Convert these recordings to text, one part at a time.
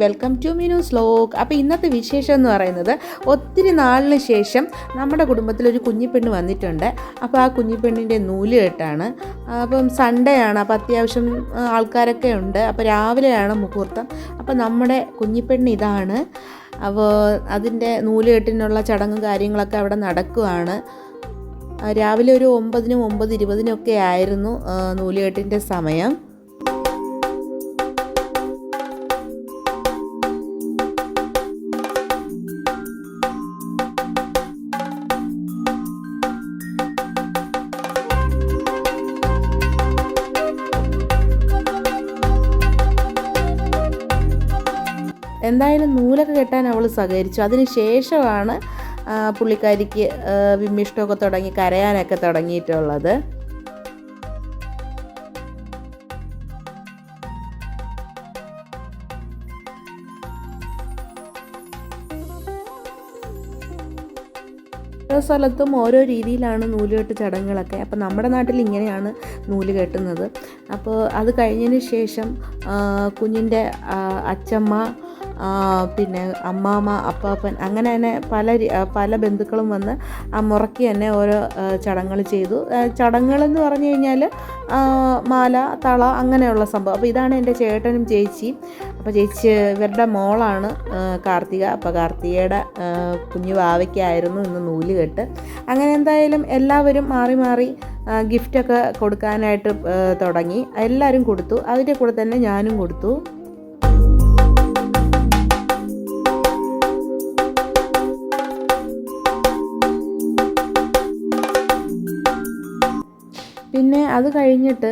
Welcome to Meenu's vlog. അപ്പോൾ ഇന്നത്തെ വിശേഷം എന്ന് പറയുന്നത് ഒത്തിരി നാളിന് ശേഷം നമ്മുടെ കുടുംബത്തിലൊരു കുഞ്ഞിപ്പെണ്ണ് വന്നിട്ടുണ്ട്. അപ്പോൾ ആ കുഞ്ഞിപ്പെണ്ണിൻ്റെ നൂലുകെട്ടാണ്. അപ്പം സൺഡേ ആണ്, അപ്പോൾ അത്യാവശ്യം ആൾക്കാരൊക്കെ ഉണ്ട്. അപ്പോൾ രാവിലെയാണ് മുഹൂർത്തം. അപ്പോൾ നമ്മുടെ കുഞ്ഞിപ്പെണ്ണ് ഇതാണ്. അപ്പോൾ അതിൻ്റെ നൂലുകെട്ടിനുള്ള ചടങ്ങും കാര്യങ്ങളൊക്കെ അവിടെ നടക്കുകയാണ്. രാവിലെ ഒരു 9-നും 9:20 ഒക്കെ ആയിരുന്നു നൂലുകെട്ടിൻ്റെ സമയം. എന്തായാലും നൂലൊക്കെ കെട്ടാൻ അവൾ സഹകരിച്ചു. അതിന് ശേഷമാണ് പുള്ളിക്കാരിക്ക് വിമ്മിഷ്ടമൊക്കെ തുടങ്ങി കരയാനൊക്കെ തുടങ്ങിയിട്ടുള്ളത്. ഓരോ സ്ഥലത്തും ഓരോ രീതിയിലാണ് നൂലുകെട്ട് ചടങ്ങുകളൊക്കെ. അപ്പോൾ നമ്മുടെ നാട്ടിൽ ഇങ്ങനെയാണ് നൂല് കെട്ടുന്നത്. അപ്പോൾ അത് കഴിഞ്ഞതിന് ശേഷം കുഞ്ഞിൻ്റെ അച്ചമ്മ, പിന്നെ അമ്മാമ്മ, അപ്പാപ്പൻ, അങ്ങനെ തന്നെ പല ബന്ധുക്കളും വന്ന് ആ മുറയ്ക്ക് തന്നെ ഓരോ ചടങ്ങുകൾ ചെയ്തു. ചടങ്ങുകളെന്ന് പറഞ്ഞു കഴിഞ്ഞാൽ മാല, തള, അങ്ങനെയുള്ള സംഭവം. അപ്പോൾ ഇതാണ് എൻ്റെ ചേട്ടനും ചേച്ചിയും. അപ്പോൾ ഇവരുടെ മോളാണ് കാർത്തിക. അപ്പോൾ കാർത്തികയുടെ കുഞ്ഞു വാവയ്ക്കായിരുന്നു ഇന്ന് നൂല് കെട്ട്. അങ്ങനെ എന്തായാലും എല്ലാവരും മാറി മാറി ഗിഫ്റ്റൊക്കെ കൊടുക്കാനായിട്ട് തുടങ്ങി. എല്ലാവരും കൊടുത്തു. അതിൻ്റെ കൂടെ തന്നെ ഞാനും കൊടുത്തു. പിന്നെ അത് കഴിഞ്ഞിട്ട്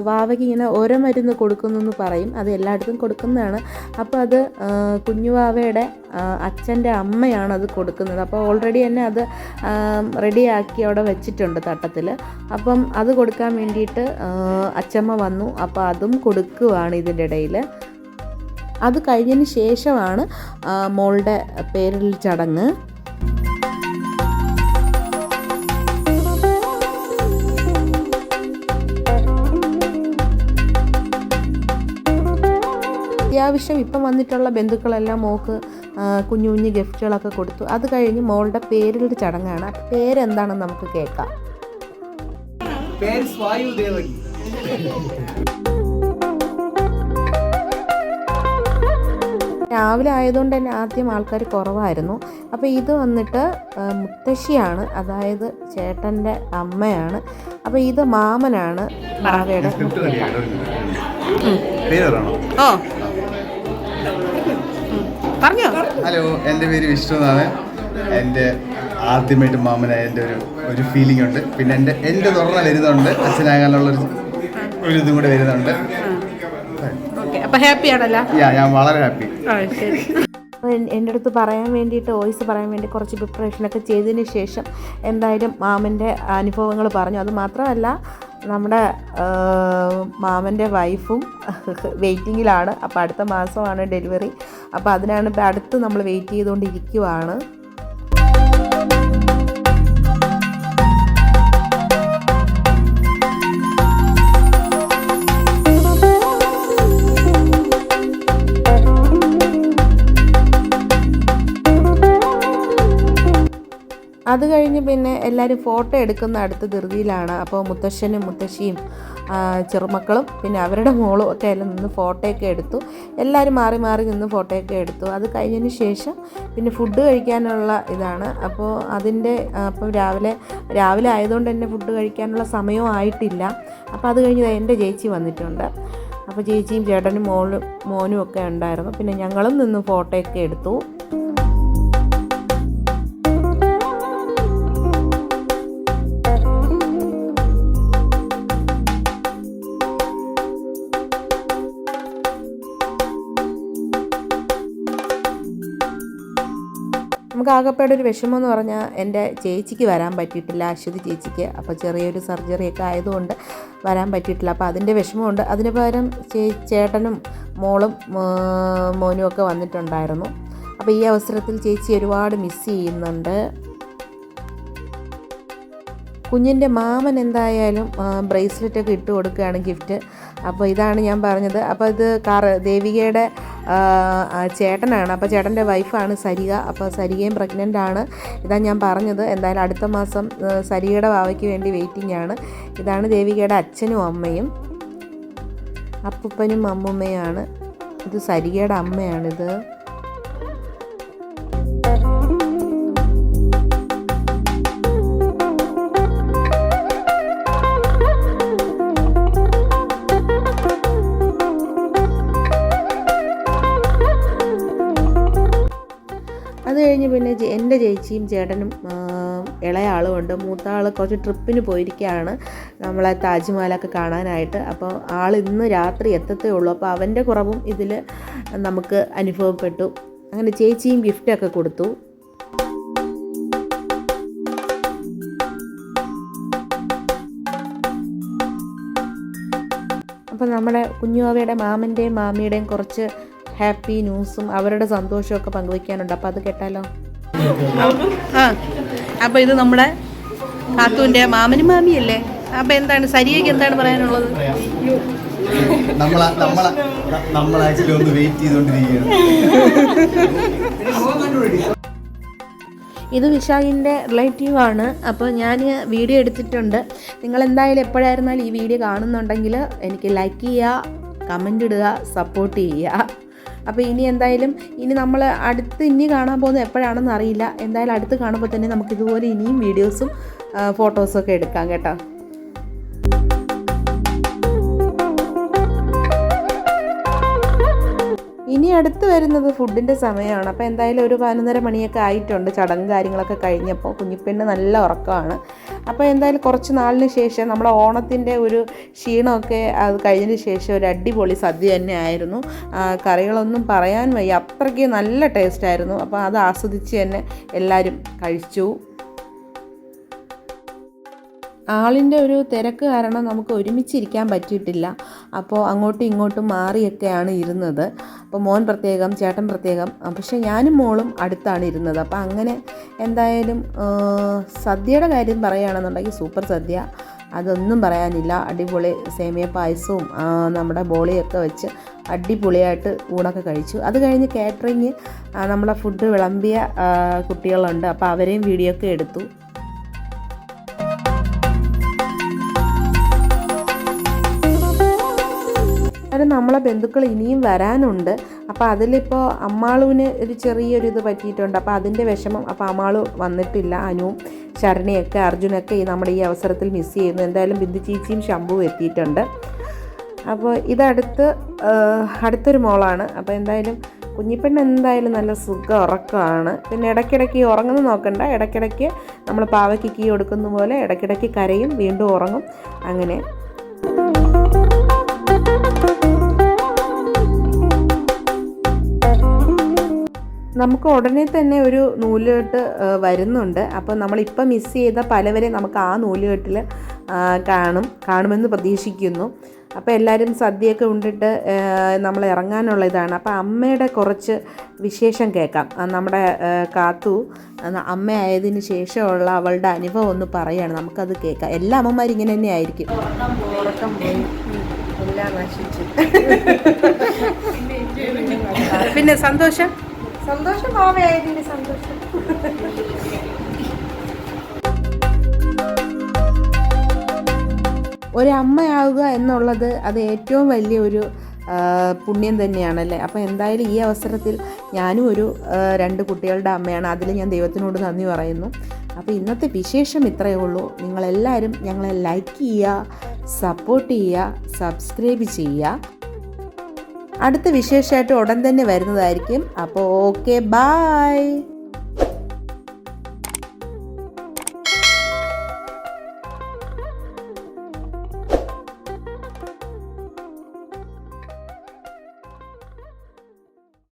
വാവയ്ക്ക് ഇങ്ങനെ ഓരോ മരുന്ന് കൊടുക്കുന്നെന്ന് പറയും. അത് എല്ലായിടത്തും കൊടുക്കുന്നതാണ്. അപ്പോൾ അത് കുഞ്ഞുവാവയുടെ അച്ഛൻ്റെ അമ്മയാണ് അത് കൊടുക്കുന്നത്. അപ്പോൾ ഓൾറെഡി തന്നെ അത് റെഡിയാക്കി അവിടെ വെച്ചിട്ടുണ്ട് തട്ടത്തിൽ. അപ്പം അത് കൊടുക്കാൻ വേണ്ടിയിട്ട് അച്ഛമ്മ വന്നു. അപ്പോൾ അതും കൊടുക്കുകയാണ് ഇതിൻ്റെ ഇടയിൽ. അത് കഴിഞ്ഞതിന് ശേഷമാണ് മോളുടെ പേരിൽ ചടങ്ങ്. അത്യാവശ്യം ഇപ്പം വന്നിട്ടുള്ള ബന്ധുക്കളെല്ലാം മോൾക്ക് കുഞ്ഞു കുഞ്ഞു ഗിഫ്റ്റുകളൊക്കെ കൊടുത്തു. അത് കഴിഞ്ഞ് മോളുടെ പേരിലൊരു ചടങ്ങാണ്. പേരെന്താണെന്ന് നമുക്ക് കേൾക്കാം. രാവിലെ ആയതുകൊണ്ട് തന്നെ ആദ്യം ആൾക്കാർ കുറവായിരുന്നു. അപ്പോൾ ഇത് വന്നിട്ട് മുത്തശ്ശിയാണ്, അതായത് ചേട്ടൻ്റെ അമ്മയാണ്. അപ്പോൾ ഇത് മാമനാണ്, മാവയുടെ. പറഞ്ഞോ. ഹലോ, എൻ്റെ പേര് വിഷ്ണു എന്നാണ്. എൻ്റെ ആദ്യമായിട്ട് മാമനായ എൻ്റെ ഒരു ഫീലിംഗ് ഉണ്ട്. പിന്നെ എൻ്റെ തുറന്ന വരുന്നുണ്ട്, അച്ഛനാകാനുള്ള ഒരു ഇതും കൂടെ വരുന്നുണ്ട്. അപ്പോൾ ഹാപ്പി ആണല്ലോ? ഞാൻ വളരെ ഹാപ്പി. എൻ്റെ അടുത്ത് പറയാൻ വേണ്ടിയിട്ട് വോയിസ് പറയാൻ വേണ്ടി കുറച്ച് പ്രിപ്പറേഷനൊക്കെ ചെയ്തതിന് ശേഷം എന്തായാലും മാമൻ്റെ അനുഭവങ്ങൾ പറഞ്ഞു. അത് മാത്രമല്ല, നമ്മുടെ മാമൻ്റെ വൈഫും വെയിറ്റിങ്ങിലാണ്. അപ്പോൾ അടുത്ത മാസമാണ് ഡെലിവറി. അപ്പോൾ അതിനാണ് ഇപ്പോൾ അടുത്ത് നമ്മൾ വെയിറ്റ് ചെയ്തുകൊണ്ടിരിക്കുവാണ്. അത് കഴിഞ്ഞ് പിന്നെ എല്ലാവരും ഫോട്ടോ എടുക്കുന്ന അടുത്ത ധൃതിയിലാണ്. അപ്പോൾ മുത്തശ്ശനും മുത്തശ്ശിയും ചെറുമക്കളും പിന്നെ അവരുടെ മോളും ഒക്കെ എല്ലാം നിന്ന് ഫോട്ടോയൊക്കെ എടുത്തു. എല്ലാവരും മാറി മാറി നിന്ന് ഫോട്ടോയൊക്കെ എടുത്തു. അത് കഴിഞ്ഞതിന് ശേഷം പിന്നെ ഫുഡ് കഴിക്കാനുള്ള ഇതാണ്. അപ്പോൾ അപ്പം രാവിലെ ആയതുകൊണ്ട് തന്നെ ഫുഡ് കഴിക്കാനുള്ള സമയവും ആയിട്ടില്ല. അപ്പോൾ അത് കഴിഞ്ഞ് എൻ്റെ ചേച്ചി വന്നിട്ടുണ്ട്. അപ്പോൾ ചേച്ചിയും ചേട്ടനും മോനും ഒക്കെ ഉണ്ടായിരുന്നു. പിന്നെ ഞങ്ങളും നിന്ന് ഫോട്ടോയൊക്കെ എടുത്തു. നമുക്ക് ആകെപ്പാടെ ഒരു വിഷമം എന്ന് പറഞ്ഞാൽ എൻ്റെ ചേച്ചിക്ക് വരാൻ പറ്റിയിട്ടില്ല, അശ്വതി ചേച്ചിക്ക്. അപ്പോൾ ചെറിയൊരു സർജറിയൊക്കെ ആയതുകൊണ്ട് വരാൻ പറ്റിയിട്ടില്ല. അപ്പോൾ അതിൻ്റെ വിഷമമുണ്ട്. അതിന് പകരം ചേട്ടനും മോളും മോനും ഒക്കെ വന്നിട്ടുണ്ടായിരുന്നു. അപ്പോൾ ഈ അവസരത്തിൽ ചേച്ചി ഒരുപാട് മിസ് ചെയ്യുന്നുണ്ട്. കുഞ്ഞിൻ്റെ മാമൻ എന്തായാലും ബ്രേസ്ലെറ്റൊക്കെ ഇട്ട് കൊടുക്കുകയാണ് ഗിഫ്റ്റ്. അപ്പോൾ ഇതാണ് ഞാൻ പറഞ്ഞത്. അപ്പോൾ ഇത് ദേവികയുടെ ചേട്ടനാണ്. അപ്പോൾ ചേട്ടൻ്റെ വൈഫാണ് സരിക. അപ്പോൾ സരികയും പ്രഗ്നൻ്റ് ആണ്. ഇതാ ഞാൻ പറഞ്ഞത്. എന്തായാലും അടുത്ത മാസം സരികയുടെ വാവയ്ക്ക് വേണ്ടി വെയിറ്റിംഗ് ആണ്. ഇതാണ് ദേവികയുടെ അച്ഛനും അമ്മയും, അപ്പൂപ്പനും അമ്മൂമ്മയാണ്. ഇത് സരികയുടെ അമ്മയാണിത്. അത് കഴിഞ്ഞ് പിന്നെ എൻ്റെ ചേച്ചിയും ചേട്ടനും ഇളയ ആളുമുണ്ട്. മൂത്ത ആൾ കുറച്ച് ട്രിപ്പിന് പോയിരിക്കുകയാണ് നമ്മളെ താജ്മഹലൊക്കെ കാണാനായിട്ട്. അപ്പോൾ ആൾ ഇന്ന് രാത്രി എത്തത്തേ ഉള്ളൂ. അപ്പോൾ അവൻ്റെ കുറവും ഇതിൽ നമുക്ക് അനുഭവപ്പെട്ടു. അങ്ങനെ ചേച്ചിയും ഗിഫ്റ്റൊക്കെ കൊടുത്തു. അപ്പോൾ നമ്മുടെ കുഞ്ഞുവാവയുടെ മാമൻ്റെയും മാമിയുടെയും കുറച്ച് ഹാപ്പി ന്യൂസും അവരുടെ സന്തോഷമൊക്കെ പങ്കുവയ്ക്കാനുണ്ട്. അപ്പോൾ അത് കേട്ടാലോ? അപ്പോൾ ഇത് നമ്മുടെ കാത്തുവിൻ്റെ മാമനും മാമിയല്ലേ? അപ്പോൾ എന്താണ് സരിയയ്ക്ക് എന്താണ് പറയാനുള്ളത്? നമ്മൾ ആക്ച്വലി ഒന്ന് വെയിറ്റ് ചെയ്തുകൊണ്ടിരിക്കുകയാണ്. ഇത് വിശാഖിൻ്റെ റിലേറ്റീവാണ്. അപ്പോൾ ഞാൻ വീഡിയോ എടുത്തിട്ടുണ്ട്. നിങ്ങൾ എപ്പോഴായിരുന്നാലും ഈ വീഡിയോ കാണുന്നുണ്ടെങ്കിൽ എനിക്ക് ലൈക്ക് ചെയ്യുക, കമൻ്റ് ഇടുക, സപ്പോർട്ട് ചെയ്യുക. അപ്പോൾ ഇനി നമ്മൾ ഇനി കാണാൻ പോകുന്നത് എപ്പോഴാണെന്ന് അറിയില്ല. എന്തായാലും അടുത്ത് കാണുമ്പോൾ തന്നെ നമുക്കിതുപോലെ ഇനിയും വീഡിയോസും ഫോട്ടോസൊക്കെ എടുക്കാം കേട്ടോ. ഇനി അടുത്ത് വരുന്നത് ഫുഡിൻ്റെ സമയമാണ്. അപ്പോൾ എന്തായാലും ഒരു 11:30 മണിയൊക്കെ ആയിട്ടുണ്ട്. ചടങ്ങ് കാര്യങ്ങളൊക്കെ കഴിഞ്ഞപ്പോൾ കുഞ്ഞിപ്പെണ്ണ് നല്ല ഉറക്കമാണ്. അപ്പോൾ എന്തായാലും കുറച്ച് നാളിന് ശേഷം നമ്മുടെ ഓണത്തിൻ്റെ ഒരു ക്ഷീണമൊക്കെ അത് കഴിഞ്ഞതിന് ശേഷം ഒരു അടിപൊളി സദ്യ തന്നെ ആയിരുന്നു. കറികളൊന്നും പറയാൻ വയ്യ, അത്രയ്ക്ക് നല്ല ടേസ്റ്റായിരുന്നു. അപ്പോൾ അത് ആസ്വദിച്ച് തന്നെ എല്ലാവരും കഴിച്ചു. ആളിൻ്റെ ഒരു തിരക്ക് കാരണം നമുക്ക് ഒരുമിച്ചിരിക്കാൻ പറ്റിയിട്ടില്ല. അപ്പോൾ അങ്ങോട്ടും ഇങ്ങോട്ടും മാറിയൊക്കെയാണ് ഇരുന്നത്. അപ്പോൾ മോൻ പ്രത്യേകം, ചേട്ടൻ പ്രത്യേകം, പക്ഷേ ഞാനും മോളും അടുത്താണ് ഇരുന്നത്. അപ്പോൾ അങ്ങനെ എന്തായാലും സദ്യയുടെ കാര്യം പറയുകയാണെന്നുണ്ടെങ്കിൽ സൂപ്പർ സദ്യ, അതൊന്നും പറയാനില്ല. അടിപൊളി സേമിയ പായസവും നമ്മുടെ ബോളിയൊക്കെ വെച്ച് അടിപൊളിയായിട്ട് ഊണൊക്കെ കഴിച്ചു. അത് കഴിഞ്ഞ് കാറ്ററിങ് നമ്മളെ ഫുഡ് വിളമ്പിയ കുട്ടികളുണ്ട്. അപ്പോൾ അവരെയും വീഡിയോ ഒക്കെ എടുത്തു. നമ്മളെ ബന്ധുക്കൾ ഇനിയും വരാനുണ്ട്. അപ്പോൾ അതിലിപ്പോൾ അമ്മാളുവിന് ഒരു ചെറിയൊരു ഇത് പറ്റിയിട്ടുണ്ട്. അപ്പോൾ അതിൻ്റെ വിഷമം. അപ്പോൾ അമ്മാളു വന്നിട്ടില്ല. അനുവും ശരണിയൊക്കെ അർജുനൊക്കെ നമ്മുടെ ഈ അവസരത്തിൽ മിസ് ചെയ്യുന്നു. എന്തായാലും ബിന്ദു ചേച്ചിയും ശംഭുവും എത്തിയിട്ടുണ്ട്. അപ്പോൾ അടുത്തൊരു മോളാണ്. അപ്പോൾ എന്തായാലും കുഞ്ഞിപ്പെണ്ണ് എന്തായാലും നല്ല സുഖം ഉറക്കമാണ്. പിന്നെ ഇടയ്ക്കിടയ്ക്ക് ഉറങ്ങുന്നത് നോക്കണ്ട. ഇടയ്ക്കിടയ്ക്ക് നമ്മൾ പാവയ്ക്ക് കീ കൊടുക്കുന്ന പോലെ ഇടയ്ക്കിടയ്ക്ക് കരയും, വീണ്ടും ഉറങ്ങും. അങ്ങനെ നമുക്ക് ഉടനെ തന്നെ ഒരു നൂലുകെട്ട് വരുന്നുണ്ട്. അപ്പോൾ നമ്മളിപ്പോൾ മിസ് ചെയ്ത പലവരെ നമുക്ക് ആ നൂലുകെട്ടിൽ കാണുമെന്ന് പ്രതീക്ഷിക്കുന്നു. അപ്പോൾ എല്ലാവരും സദ്യയൊക്കെ ഉണ്ടിട്ട് നമ്മൾ ഇറങ്ങാനുള്ള ഇതാണ്. അപ്പോൾ അമ്മയുടെ കുറച്ച് വിശേഷം കേൾക്കാം. നമ്മുടെ കാത്തു അമ്മയായതിന് ശേഷമുള്ള അവളുടെ അനുഭവം ഒന്ന് പറയുകയാണ്. നമുക്കത് കേൾക്കാം. എല്ലാ അമ്മമാരും ഇങ്ങനെ തന്നെ ആയിരിക്കും. ഉറക്കം പോയി, എല്ലാം നശിച്ചു. പിന്നെ സന്തോഷം ഭാവയായതിൻ്റെ സന്തോഷം. ഒരമ്മയാവുക എന്നുള്ളത് അത് ഏറ്റവും വലിയൊരു പുണ്യം തന്നെയാണല്ലേ. അപ്പോൾ എന്തായാലും ഈ അവസരത്തിൽ ഞാനും ഒരു 2 കുട്ടികളുടെ അമ്മയാണ്. അതിൽ ഞാൻ ദൈവത്തിനോട് നന്ദി പറയുന്നു. അപ്പോൾ ഇന്നത്തെ വിശേഷം ഇത്രയേ ഉള്ളൂ. നിങ്ങളെല്ലാവരും ഞങ്ങളെ ലൈക്ക് ചെയ്യുക, സപ്പോർട്ട് ചെയ്യുക, സബ്സ്ക്രൈബ് ചെയ്യുക. അടുത്ത വിശേഷമായിട്ട് ഉടൻ തന്നെ വരുന്നതായിരിക്കും. അപ്പോൾ ഓക്കെ, ബൈ.